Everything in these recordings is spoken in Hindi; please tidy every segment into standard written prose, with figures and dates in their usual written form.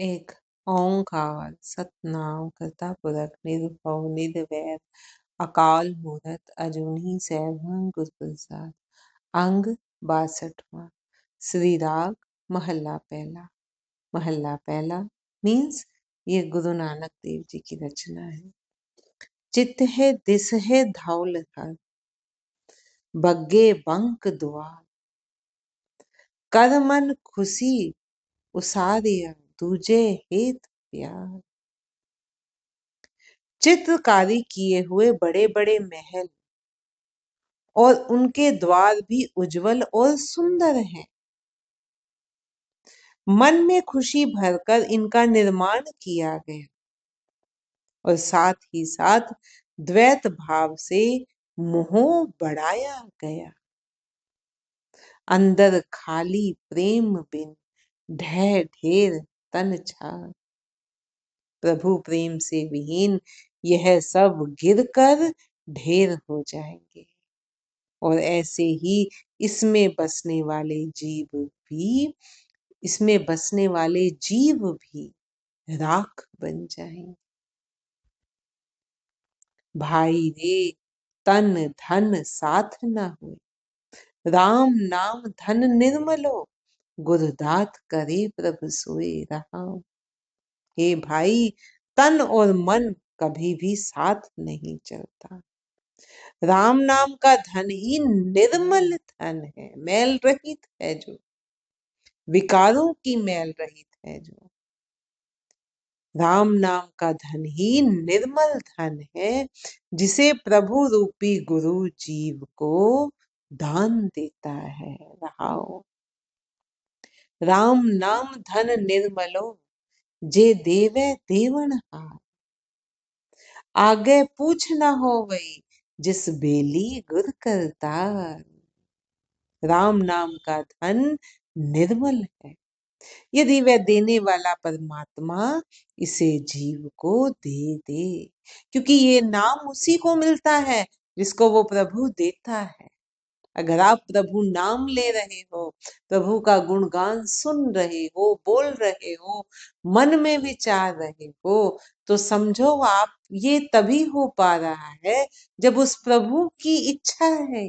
एक ओंकार सतनाम करता पुरख निर्भव निर्वैर अकाल मूरत अजूनी सैभं गुर प्रसाद। अंग 62वां। श्री राग महल्ला पहला मीन्स ये गुरु नानक देव जी की रचना है। चित्त है दिस है धौल हर बग्गे बंक द्वार कर मन खुशी उसारिया दूजे हेत प्यार। चित्रकारी किए हुए बड़े बड़े महल और उनके द्वार भी उज्जवल और सुंदर हैं। मन में खुशी भरकर इनका निर्माण किया गया और साथ ही साथ द्वैत भाव से मोह बढ़ाया गया। अंदर खाली प्रेम बिन ढह ढेर तन छार। प्रभु प्रेम से विहीन यह सब गिरकर ढेर हो जाएंगे और ऐसे ही इसमें बसने वाले जीव भी राख बन जाएंगे। भाई रे तन धन साथ न हो राम नाम धन निर्मलो गुरुदात करे प्रभु सोए रहा। हे भाई तन और मन कभी भी साथ नहीं चलता। राम नाम का धन ही निर्मल धन है, मैल रहित है, जो विकारों की मैल रहित है। जो राम नाम का धन ही निर्मल धन है जिसे प्रभु रूपी गुरु जीव को दान देता है। रहाओ राम नाम धन निर्मलो जे देवे देवन हार। आगे पूछ न हो गई जिस बेली गुर करतार। राम नाम का धन निर्मल है यदि वह देने वाला परमात्मा इसे जीव को दे, क्योंकि ये नाम उसी को मिलता है जिसको वो प्रभु देता है। अगर आप प्रभु नाम ले रहे हो, प्रभु का गुणगान सुन रहे हो, बोल रहे हो, मन में विचार रहे हो, तो समझो आप ये तभी हो पा रहा है जब उस प्रभु की इच्छा है,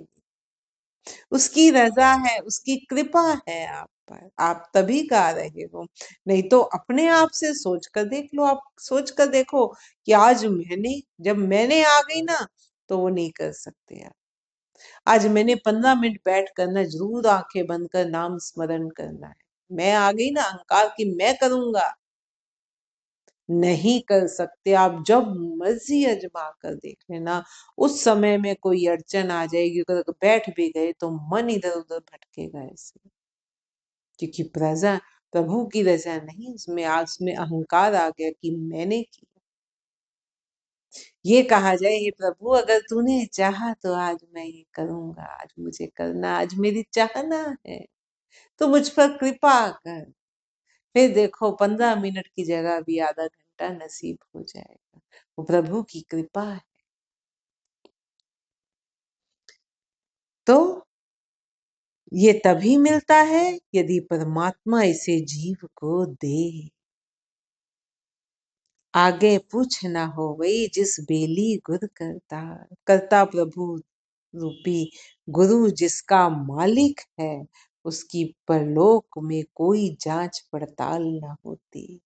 उसकी रजा है, उसकी कृपा है आप पर, आप तभी गा रहे हो। नहीं तो अपने आप से सोच कर देख लो, आप सोच कर देखो कि आज जब मैंने आ गई ना तो वो नहीं कर सकते आप। आज मैंने 15 मिनट बैठ कर ना जरूर आंखें बंद कर नाम स्मरण करना है। मैं आ गई ना अहंकार की मैं करूंगा, नहीं कर सकते। आप जब मर्जी अजमा कर देख लेना, उस समय में कोई अड़चन आ जाएगी, अगर बैठ भी गए तो मन इधर उधर भटकेगा ऐसे, क्योंकि प्रभु की रजा नहीं, उसमें अहंकार आ गया कि मैंने किया। ये कहा जाए हे प्रभु अगर तूने चाहा तो आज मैं ये करूंगा, आज मुझे करना, आज मेरी चाहना है, तो मुझ पर कृपा कर। फिर देखो 15 मिनट की जगह भी आधा घंटा नसीब हो जाएगा। वो प्रभु की कृपा है। तो ये तभी मिलता है यदि परमात्मा इसे जीव को दे। आगे पूछ ना हो वही जिस बेली गुर करता प्रभु रूपी गुरु जिसका मालिक है, उसकी परलोक में कोई जांच पड़ताल न होती,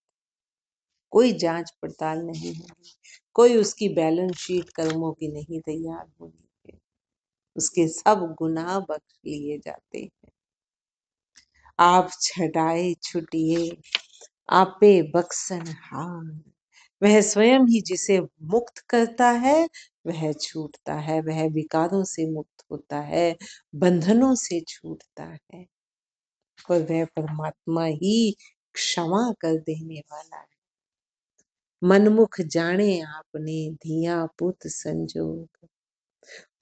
कोई जांच पड़ताल नहीं होगी, कोई उसकी बैलेंस शीट कर्मों की नहीं तैयार होगी, उसके सब गुनाह बख्श लिए जाते हैं। आप छटाए छुटिए आपे बख्शनहार। वह स्वयं ही जिसे मुक्त करता है वह छूटता है, वह विकारों से मुक्त होता है, बंधनों से छूटता है, और वह परमात्मा ही क्षमा कर देने वाला है। मनमुख जाने आपने धिया पुत्र संजोग।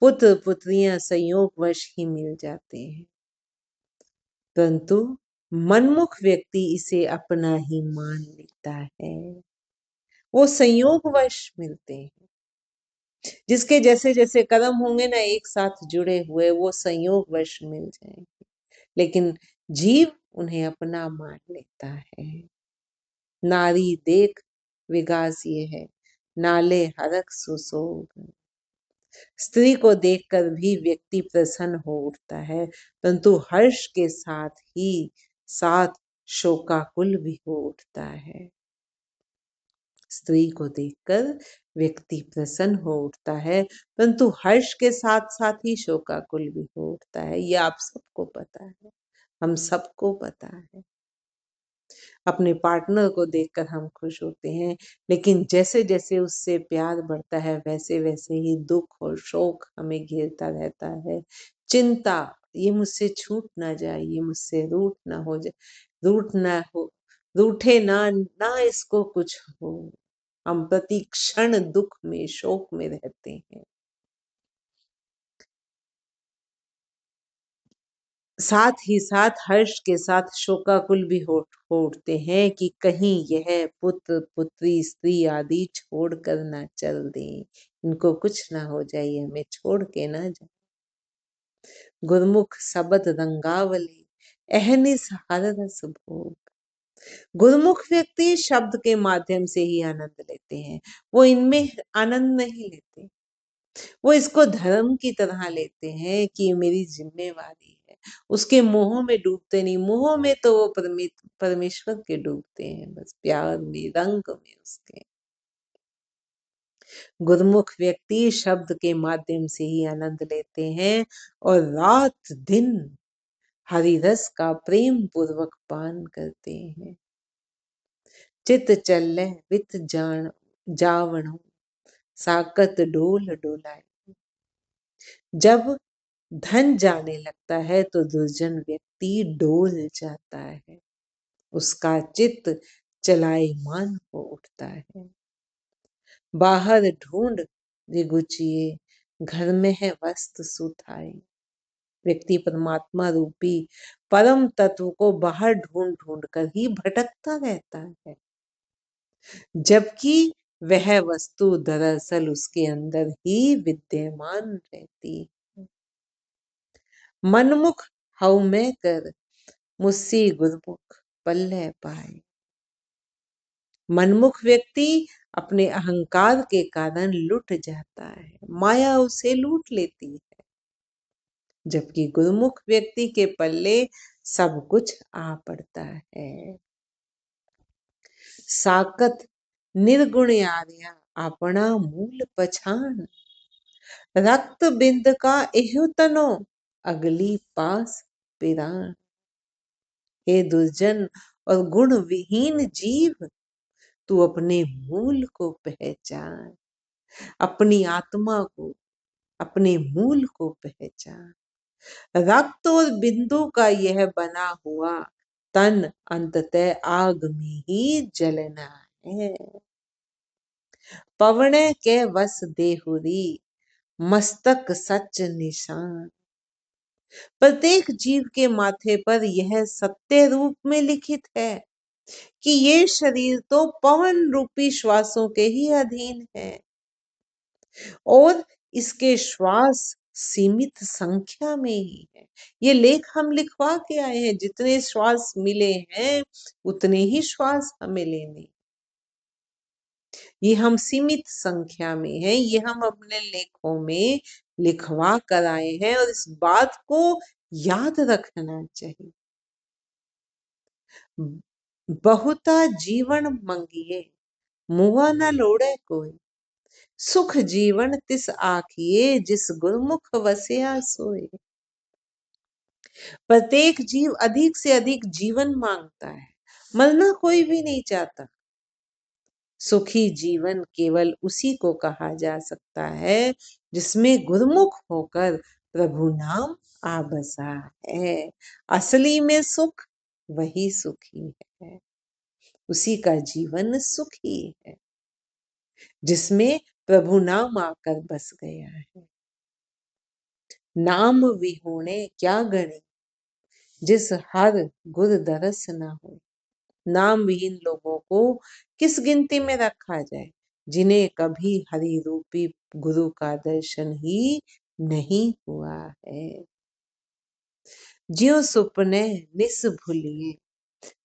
पुत्र पुत्रियां संयोग वश ही मिल जाते हैं, परंतु मनमुख व्यक्ति इसे अपना ही मान लेता है। वो संयोगवश मिलते हैं, जिसके जैसे जैसे कर्म होंगे ना एक साथ जुड़े हुए, वो संयोगवश मिल जाएंगे, लेकिन जीव उन्हें अपना मान लेता है। नारी देख विगास ये है, नाले हरख सुसोग। स्त्री को देखकर भी व्यक्ति प्रसन्न हो उठता है, परंतु हर्ष के साथ ही साथ शोकाकुल भी हो उठता है। स्त्री को देखकर व्यक्ति प्रसन्न हो उठता है, परंतु हर्ष के साथ साथ ही शोकाकुल भी हो उठता है। ये आप सबको पता है, हम सबको पता है। अपने पार्टनर को देखकर हम खुश होते हैं, लेकिन जैसे जैसे उससे प्यार बढ़ता है वैसे वैसे ही दुख और शोक हमें घेरता रहता है। चिंता, ये मुझसे छूट ना जाए, ये मुझसे रूठ ना हो जाए, रूठ ना हो, रूठे ना ना इसको कुछ हो। हम प्रति क्षण दुख में शोक में रहते हैं। साथ ही साथ हर्ष के साथ शोकाकुल भी हो उठते हैं कि कहीं यह पुत्र पुत्री स्त्री आदि छोड़ कर ना चल दें, इनको कुछ ना हो जाए, हमें छोड़ के ना जाए। गुरमुख शब्द रंगावली, अहनिस हर रस भोग। गुरमुख व्यक्ति शब्द के माध्यम से ही आनंद लेते हैं, वो इनमें आनंद नहीं लेते। वो इसको धर्म की तरह लेते हैं कि ये मेरी जिम्मेवारी है। उसके मोह में डूबते नहीं, मोह में तो वो परमेश्वर के डूबते हैं, बस प्यार में, रंग में उसके। गुरमुख व्यक्ति शब्द के माध्यम से ही आनंद लेते हैं और रात दिन हरि रस का प्रेम पूर्वक पान करते हैं। चित चल वित जान जावणो, साकत डोल डोलाए। जब धन जाने लगता है तो दुर्जन व्यक्ति डोल जाता है, उसका चित्त चलायमान हो उठता है। बाहर ढूंढ रिगुचिए, घर में है वस्त्र सुथाई। व्यक्ति परमात्मा रूपी परम तत्व को बाहर ढूंढ ढूंढ कर ही भटकता रहता है, जबकि वह वस्तु दरअसल उसके अंदर ही विद्यमान रहती है। मनमुख हऊ में कर, मुस्सी गुरमुख पल्ले पाए। मनमुख व्यक्ति अपने अहंकार के कारण लुट जाता है, माया उसे लूट लेती है, जबकि गुरुमुख व्यक्ति के पल्ले सब कुछ आ पड़ता है। साकत निर्गुण आर्या अपना मूल पछान, रक्त बिंद का एहुतनो अगली पास पिरान। हे दुर्जन और गुण विहीन जीव, तू अपने मूल को पहचान, अपनी आत्मा को, अपने मूल को पहचान। रक्त और बिंदु का यह बना हुआ तन अंततः आग में ही जलना है। पवने के वस देहुरी, मस्तक सच निशान। प्रत्येक जीव के माथे पर यह सत्य रूप में लिखित है कि ये शरीर तो पवन रूपी श्वासों के ही अधीन है और इसके श्वास सीमित संख्या में ही है। ये लेख हम लिखवा के आए हैं, जितने श्वास मिले हैं उतने ही श्वास हमें लेने। ये हम सीमित संख्या में हैं, ये हम अपने लेखों में लिखवा कर आए हैं और इस बात को याद रखना चाहिए। बहुता जीवन मंगिए, मुआ न लोड़े कोई। सुख जीवन तिस आखिए, जिस गुरमुख वसिया सोए। प्रत्येक जीव अधिक से अधिक जीवन मांगता है, मरना कोई भी नहीं चाहता। सुखी जीवन केवल उसी को कहा जा सकता है जिसमें गुरमुख होकर प्रभु नाम आ बसा है। असली में सुख वही सुखी है, उसी का जीवन सुखी है जिसमें प्रभु नाम आकर बस गया है। नाम विहोणे क्या गणे, जिस हर गुर दरस ना हो। नाम विहीन लोगों को किस गिनती में रखा जाए, जिन्हें कभी हरि रूपी गुरु का दर्शन ही नहीं हुआ है। ज्यों सुपने निस भूलिए,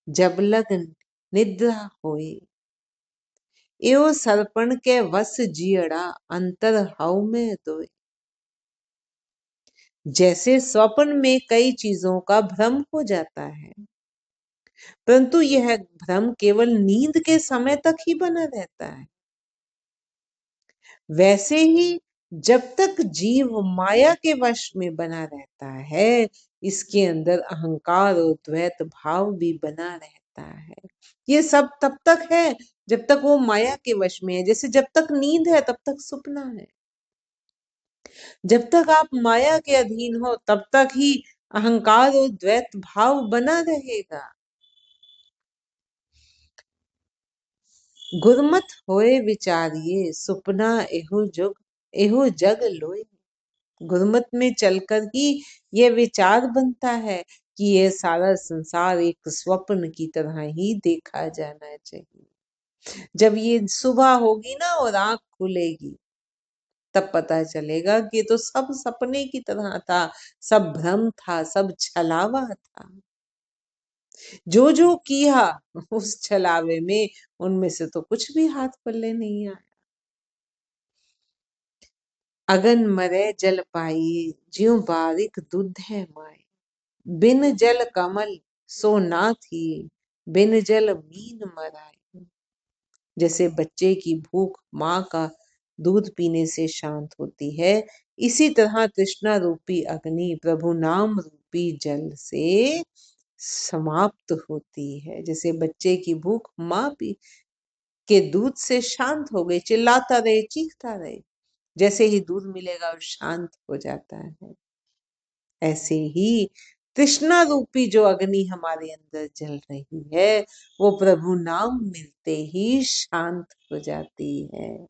जब लगन निद्रा होए। एओ सरपण के वस जियड़ा अंतर हव में दोए। जैसे स्वप्न में कई चीजों का भ्रम हो जाता है, परंतु यह भ्रम केवल नींद के समय तक ही बना रहता है, वैसे ही जब तक जीव माया के वश में बना रहता है, इसके अंदर अहंकार और द्वैत भाव भी बना रहता है। ये सब तब तक है जब तक वो माया के वश में है। जैसे जब तक नींद है तब तक सपना है, जब तक आप माया के अधीन हो तब तक ही अहंकार और द्वैत भाव बना रहेगा। गुरमत होए विचारिए सुपना एहो जग लोए। गुरमत में चलकर ही यह विचार बनता है कि यह सारा संसार एक स्वप्न की तरह ही देखा जाना चाहिए। जब ये सुबह होगी ना और आंख खुलेगी, तब पता चलेगा कि ये तो सब सपने की तरह था, सब भ्रम था, सब छलावा था। जो जो किया उस छलावे में, उनमें से तो कुछ भी हाथ पल्ले नहीं आया। अगन मरे जल पाई ज्यों बारिक दूध है माए। बिन जल कमल सो ना थी, बिन जल मीन मराए। जैसे बच्चे की भूख माँ का दूध पीने से शांत होती है, इसी तरह तृष्णा रूपी अग्नि प्रभु नाम रूपी जल से समाप्त होती है। जैसे बच्चे की भूख माँ पी के दूध से शांत हो गई, चिल्लाता रहे, चीखता रहे, जैसे ही दूध मिलेगा वो शांत हो जाता है। ऐसे ही तृष्णा रूपी जो अग्नि हमारे अंदर जल रही है, वो प्रभु नाम मिलते ही शांत हो जाती है।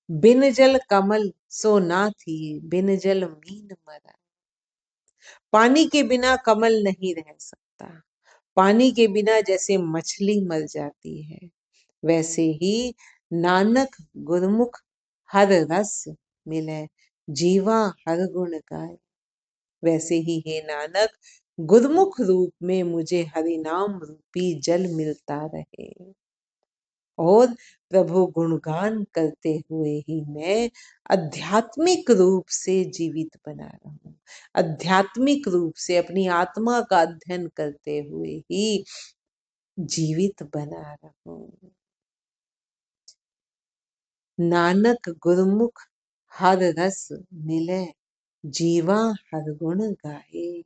बिन जल कमल सो ना थी, बिन जल मीन मरा। पानी के बिना कमल नहीं रह सकता। पानी के बिना जैसे मछली मर जाती है, वैसे ही नानक गुरमुख हर रस मिले, जीवा हर गुण गाए। वैसे ही हे नानक, गुरमुख रूप में मुझे हरि नाम रूपी जल मिलता रहे और प्रभु गुणगान करते हुए ही मैं आध्यात्मिक रूप से जीवित बना रहूं। आध्यात्मिक रूप से अपनी आत्मा का अध्ययन करते हुए ही जीवित बना रहूं। नानक गुरमुख हर रस मिले, जीवा हर गुण गाए।